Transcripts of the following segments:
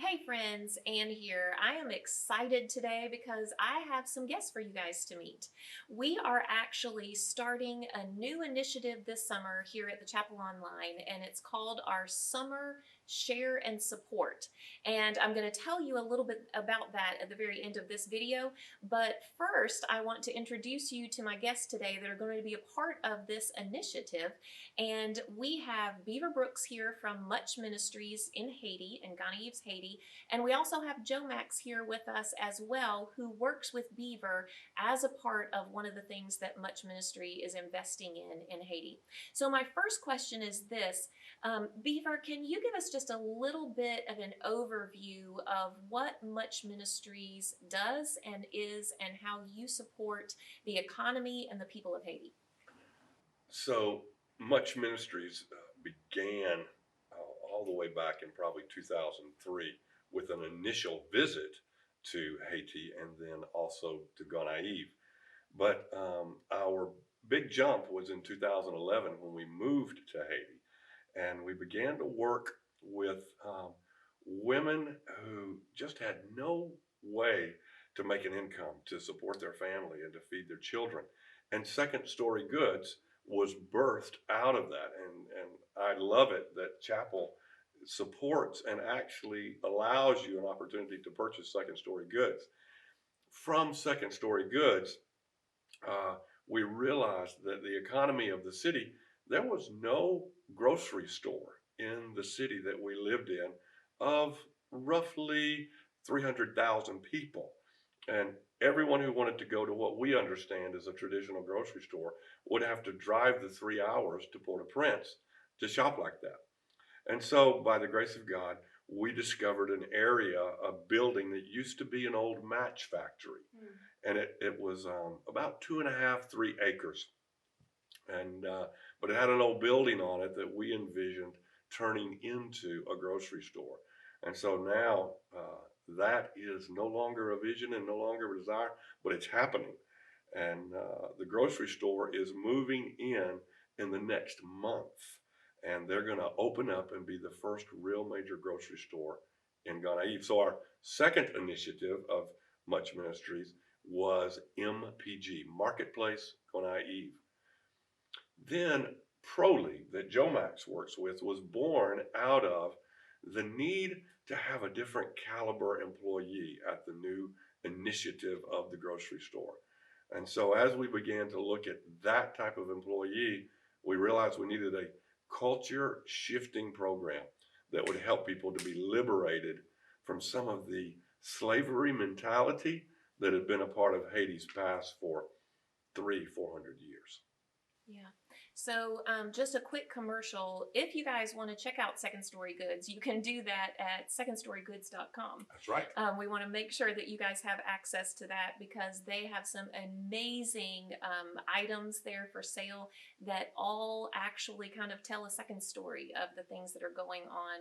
Hey friends, Anne here. I am excited today because I have some guests for you guys to meet. We are actually starting a new initiative this summer here at the Chapel Online, and it's called our Summer Share and Support. And I'm going to tell you a little bit about that at the very end of this video. But first, I want to introduce you to my guests today that are going to be a part of this initiative. And we have Beaver Brooks here from Much Ministries in Haiti, in Ghana, Haiti. And we also have Joe Max here with us as well, who works with Beaver as a part of one of the things that Much Ministry is investing in Haiti. So my first question is this. Beaver, can you give us just a little bit of an overview of what Much Ministries does and is and how you support the economy and the people of Haiti? So Much Ministries began all the way back in probably 2003 with an initial visit to Haiti and then also to Gonaive. But our big jump was in 2011 when we moved to Haiti and we began to work with women who just had no way to make an income to support their family and to feed their children. And Second Story Goods was birthed out of that. And I love it that Chapel supports and actually allows you an opportunity to purchase Second Story Goods. From Second Story Goods, uh, we realized that the economy of the city, there was no grocery store in the city that we lived in of roughly 300,000 people. And everyone who wanted to go to what we understand as a traditional grocery store would have to drive the 3 hours to Port-au-Prince to shop like that. And so, by the grace of God, we discovered an area, a building that used to be an old match factory. And it was about 2.5, 3 acres. And but it had an old building on it that we envisioned turning into a grocery store. And so now that is no longer a vision and no longer a desire, but it's happening. And the grocery store is moving in the next month, and they're going to open up and be the first real major grocery store in Ghana. So our second initiative of Much Ministries was MPG, Marketplace Ghana. Then ProLead that Joe Max works with was born out of the need to have a different caliber employee at the new initiative of the grocery store. And so as we began to look at that type of employee, we realized we needed a culture shifting program that would help people to be liberated from some of the slavery mentality that had been a part of Haiti's past for 400 years. Yeah. So, just a quick commercial. If you guys want to check out Second Story Goods, you can do that at secondstorygoods.com. That's right. We want to make sure that you guys have access to that because they have some amazing items there for sale that all actually kind of tell a second story of the things that are going on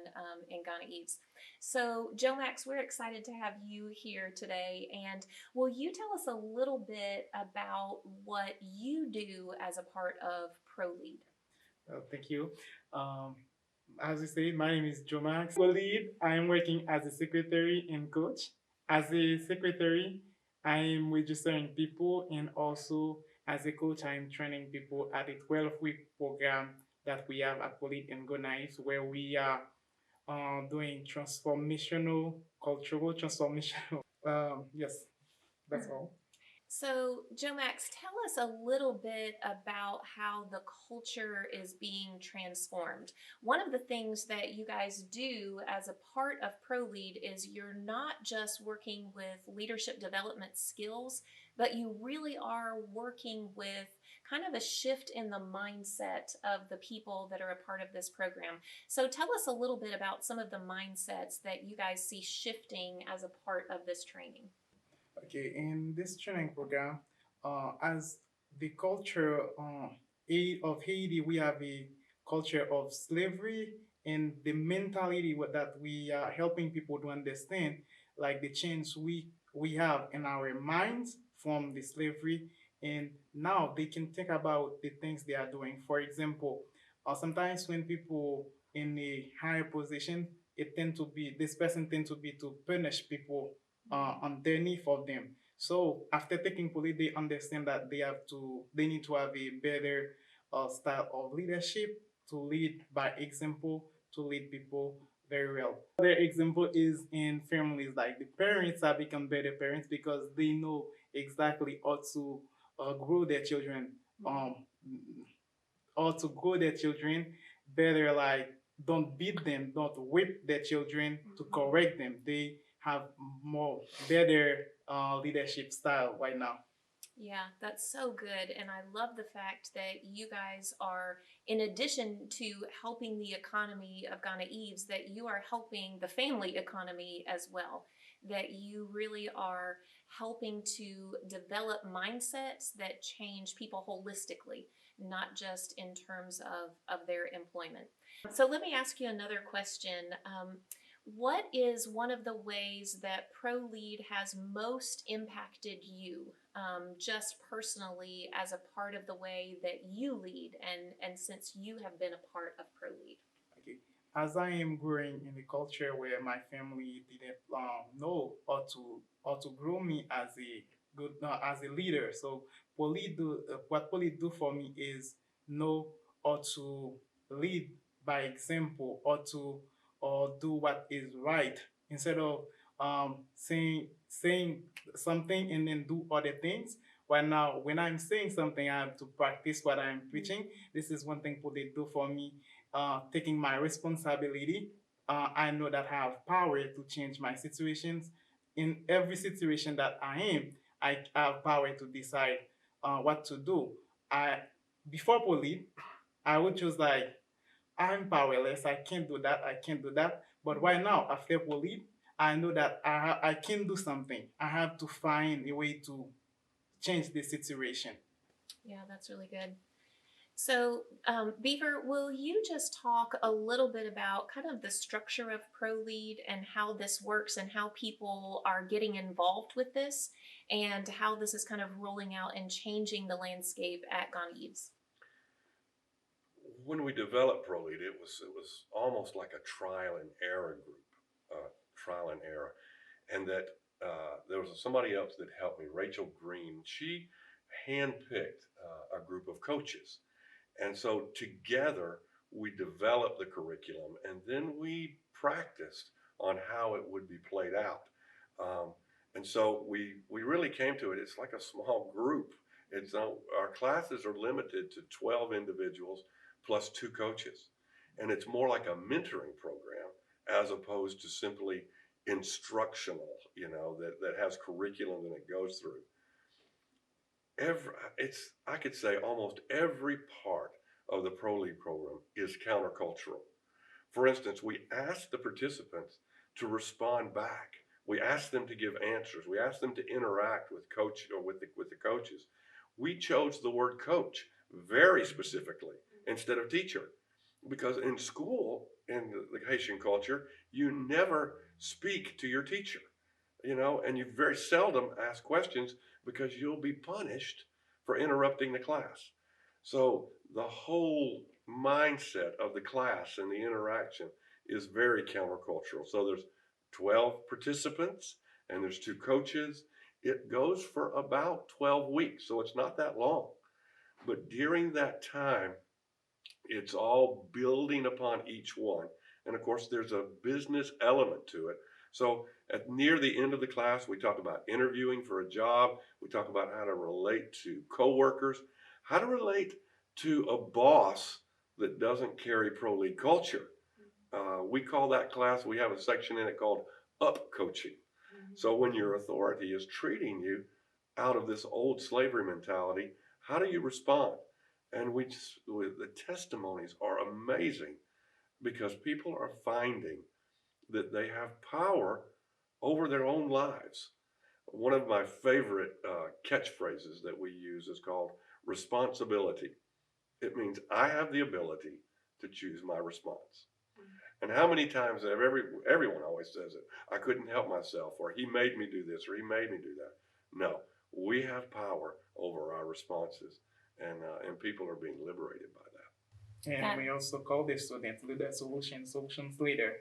in Ghana Eves. So, Joe Max, we're excited to have you here today. And will you tell us a little bit about what you do as a part of ProLead? Thank you. Um, as you said, my name is Joe Max. For lead, I am working as a secretary and coach. As a secretary, I am registering people, and also as a coach, I am training people at a 12-week program that we have at Polit and Go Knives, where we are doing transformational, cultural transformational. Yes, that's all. So, Joe Max, tell us a little bit about how the culture is being transformed. One of the things that you guys do as a part of ProLead is you're not just working with leadership development skills, but you really are working with kind of a shift in the mindset of the people that are a part of this program. So, tell us a little bit about some of the mindsets that you guys see shifting as a part of this training. Okay, in this training program, as the culture of Haiti, we have a culture of slavery and the mentality that we are helping people to understand, like the change we have in our minds from the slavery, and now they can think about the things they are doing. For example, sometimes when people in a higher position it tend to be this person tend to be to punish people underneath of them. So after taking police, they understand that they need to have a better style of leadership to lead by example, to lead people very well. Other example is in families, like the parents have become better parents because they know exactly how to grow their children, um, or to grow their children better, like don't beat them, don't whip their children, to correct them. They have more better leadership style right now. Yeah, that's so good. And I love the fact that you guys are, in addition to helping the economy of Ghana Eves, that you are helping the family economy as well. That you really are helping to develop mindsets that change people holistically, not just in terms of their employment. So let me ask you another question. What is one of the ways that ProLead has most impacted you, just personally, as a part of the way that you lead, and since you have been a part of ProLead? Okay. As I am growing in a culture where my family didn't know how to grow me as a good as a leader, so what Poli do for me is know how to lead by example, or do what is right instead of saying something and then do other things. Right now, when I'm saying something, I have to practice what I'm preaching. This is one thing Poli do for me, taking my responsibility. I know that I have power to change my situations. In every situation that I am, I have power to decide what to do. I Before Poly, I would choose like I'm powerless. I can't do that. I can't do that. But right now, after Poly, I know that I can do something. I have to find a way to change the situation. Yeah, that's really good. So, Beaver, will you just talk a little bit about kind of the structure of ProLead and how this works and how people are getting involved with this and how this is kind of rolling out and changing the landscape at Ghana Eves? When we developed ProLead, it was almost like a trial and error group, trial and error, and that there was somebody else that helped me, Rachel Green. She handpicked a group of coaches, and so together we developed the curriculum, and then we practiced on how it would be played out. Um, and so we really came to it. It's like a small group. Our classes are limited to 12 individuals plus two coaches, and it's more like a mentoring program as opposed to simply instructional. That has curriculum that it goes through. I could say almost every part of the Pro League program is countercultural. For instance, we asked the participants to respond back. We asked them to give answers. We asked them to interact with coach or with the coaches. We chose the word coach very specifically instead of teacher, because in school, in the Haitian culture, you never speak to your teacher, and you very seldom ask questions because you'll be punished for interrupting the class. So the whole mindset of the class and the interaction is very countercultural. So there's 12 participants and there's two coaches. It goes for about 12 weeks, so it's not that long. But during that time, it's all building upon each one. And of course, there's a business element to it. So at near the end of the class, we talk about interviewing for a job. We talk about how to relate to coworkers, how to relate to a boss that doesn't carry pro league culture. We call that class, we have a section in it called up coaching. So when your authority is treating you out of this old slavery mentality, how do you respond? And the testimonies are amazing because people are finding that they have power over their own lives. One of my favorite catchphrases that we use is called responsibility. It means I have the ability to choose my response. And how many times have everyone always says it? I couldn't help myself, or he made me do this, or he made me do that. No, we have power over our responses, and people are being liberated by that. And we also call the student leader solutions leader.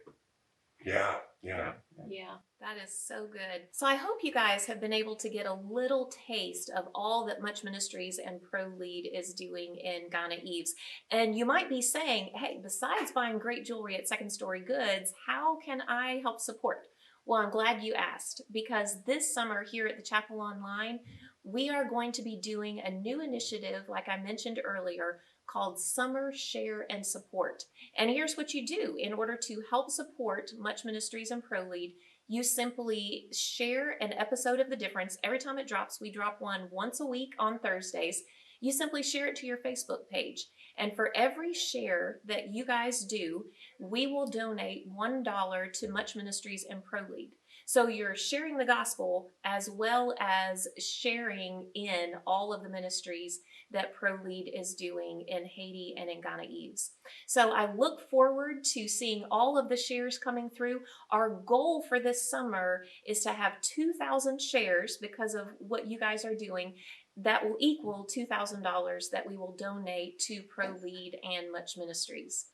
Yeah, yeah. Yeah, that is so good. So I hope you guys have been able to get a little taste of all that Much Ministries and Pro Lead is doing in Ghana Eves. And you might be saying, hey, besides buying great jewelry at Second Story Goods, how can I help support? Well, I'm glad you asked, because this summer here at the Chapel Online, we are going to be doing a new initiative, like I mentioned earlier, called Summer Share and Support. And here's what you do in order to help support Much Ministries and Pro Lead. You simply share an episode of The Difference every time it drops. We drop one once a week on Thursdays. You simply share it to your Facebook page. And for every share that you guys do, we will donate $1 to Much Ministries and Pro Lead. So you're sharing the gospel as well as sharing in all of the ministries that Pro Lead is doing in Haiti and in Ghana Eves. So I look forward to seeing all of the shares coming through. Our goal for this summer is to have 2,000 shares because of what you guys are doing. That will equal $2,000 that we will donate to Pro Lead and Much Ministries.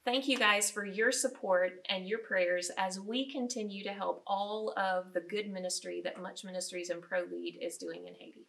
Thank you guys for your support and your prayers as we continue to help all of the good ministry that Much Ministries and Pro Lead is doing in Haiti.